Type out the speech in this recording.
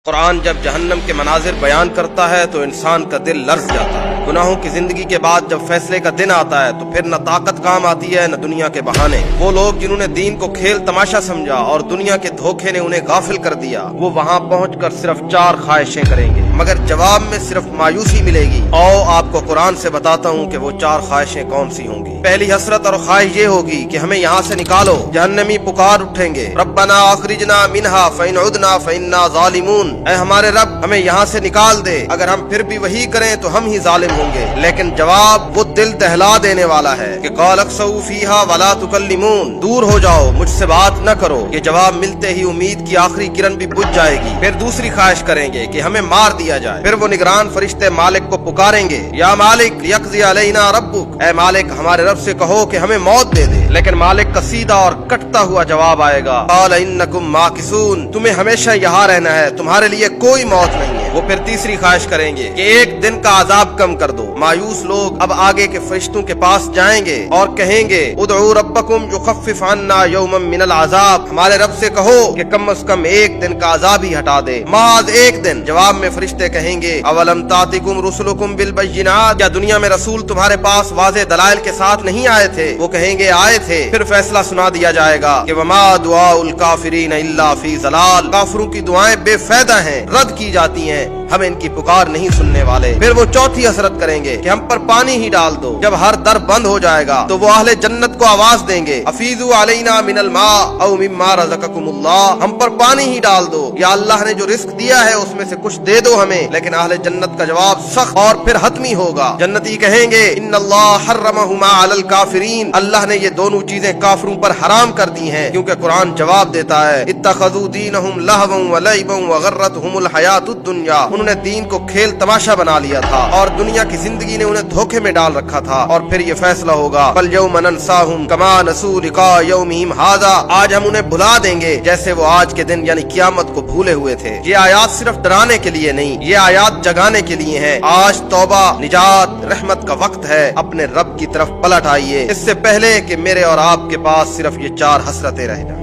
قرآن جب جہنم کے مناظر بیان کرتا ہے تو انسان کا دل لرز جاتا ہے۔ گناہوں کی زندگی کے بعد جب فیصلے کا دن آتا ہے تو پھر نہ طاقت کام آتی ہے نہ دنیا کے بہانے۔ وہ لوگ جنہوں نے دین کو کھیل تماشا سمجھا اور دنیا کے دھوکے نے انہیں غافل کر دیا، وہ وہاں پہنچ کر صرف 4 خواہشیں کریں گے، مگر جواب میں صرف مایوسی ملے گی۔ آؤ آپ کو قرآن سے بتاتا ہوں کہ وہ 4 خواہشیں کون سی ہوں گی۔ پہلی حسرت اور خواہش یہ ہوگی کہ ہمیں یہاں سے نکالو۔ جہنمی پکار اٹھیں گے، ربنا اخرجنا منہا فإن عدنا فإنا ظالمون، اے ہمارے رب ہمیں یہاں سے نکال دے، اگر ہم پھر بھی وہی کریں تو ہم ہی ظالم ہوں گے۔ لیکن جواب وہ دل دہلا دینے والا ہے کہ قال اخسؤوا فیہا ولا تکلمون، دور ہو جاؤ مجھ سے بات نہ کرو۔ یہ جواب ملتے ہی امید کی آخری کرن بھی بجھ جائے گی۔ پھر دوسری خواہش کریں گے کہ ہمیں مار دیا جائے۔ پھر وہ نگران فرشتے مالک کو پکاریں گے، یا مالک لیقضی علینا ربک، اے مالک ہمارے رب سے کہو کہ ہمیں موت دے دے۔ لیکن مالک کا سیدھا اور کٹتا ہوا جواب آئے گا، قال انکم ماکثون، تمہیں ہمیشہ یہاں رہنا ہے، تمہارے لیے کوئی موت نہیں ہے۔ وہ پھر تیسری خواہش کریں گے کہ ایک دن کا عذاب کم کر دو۔ مایوس لوگ اب آگے کے فرشتوں کے پاس جائیں گے اور کہیں گے، ادعوا ربکم یخفف عنا یوما من العذاب، ہمارے رب سے کہو کہ کم از کم ایک دن کا عذاب ہی ہٹا دے، محض ایک دن۔ جواب میں فرشتے کہیں گے، اولم تاتکم رسلکم بالبینات، کیا دنیا میں رسول تمہارے پاس واضح دلائل کے ساتھ نہیں آئے تھے؟ وہ کہیں گے آئے تھے۔ پھر فیصلہ سنا دیا جائے گا کہ وما دعاء الکافرین الا فی ضلال، کافروں کی دعائیں بے فائدہ ہیں، رد کی جاتی ہیں، ہم ان کی پکار نہیں سننے والے۔ پھر وہ چوتھی حسرت کریں گے کہ ہم پر پانی ہی ڈال دو۔ جب ہر در بند ہو جائے گا تو وہ اہل جنت کو آواز دیں گے، افیضوا علینا من الماء او مما رزقکم اللہ، ہم پر پانی ہی ڈال دو، یا اللہ نے جو رزق دیا ہے اس میں سے کچھ دے دو ہمیں۔ لیکن اہل جنت کا جواب سخت اور پھر حتمی ہوگا۔ جنتی کہیں گے، ان اللہ حرمہما علی الکافرین، اللہ نے یہ دونوں چیزیں کافروں پر حرام کر دی ہیں، کیونکہ قرآن جواب دیتا ہے، اتخذوا دینہم لہوا ولعبا وغرتہم الحیاۃ الدنیا، انہوں نے دین کو کھیل تماشا بنا لیا تھا اور دنیا کی زندگی نے انہیں دھوکے میں ڈال رکھا تھا۔ اور پھر یہ فیصلہ ہوگا، فالیوم ننساہم کما نسوا لقاء یومہم ھذا، آج ہم انہیں بھلا دیں گے جیسے وہ آج کے دن یعنی قیامت کو بھولے ہوئے تھے۔ یہ آیات صرف ڈرانے کے لیے نہیں، یہ آیات جگانے کے لیے ہیں۔ آج توبہ، نجات، رحمت کا وقت ہے، اپنے رب کی طرف پلٹ آئیے، اس سے پہلے کہ میرے اور آپ کے پاس صرف یہ 4 حسرتیں رہ جائیں۔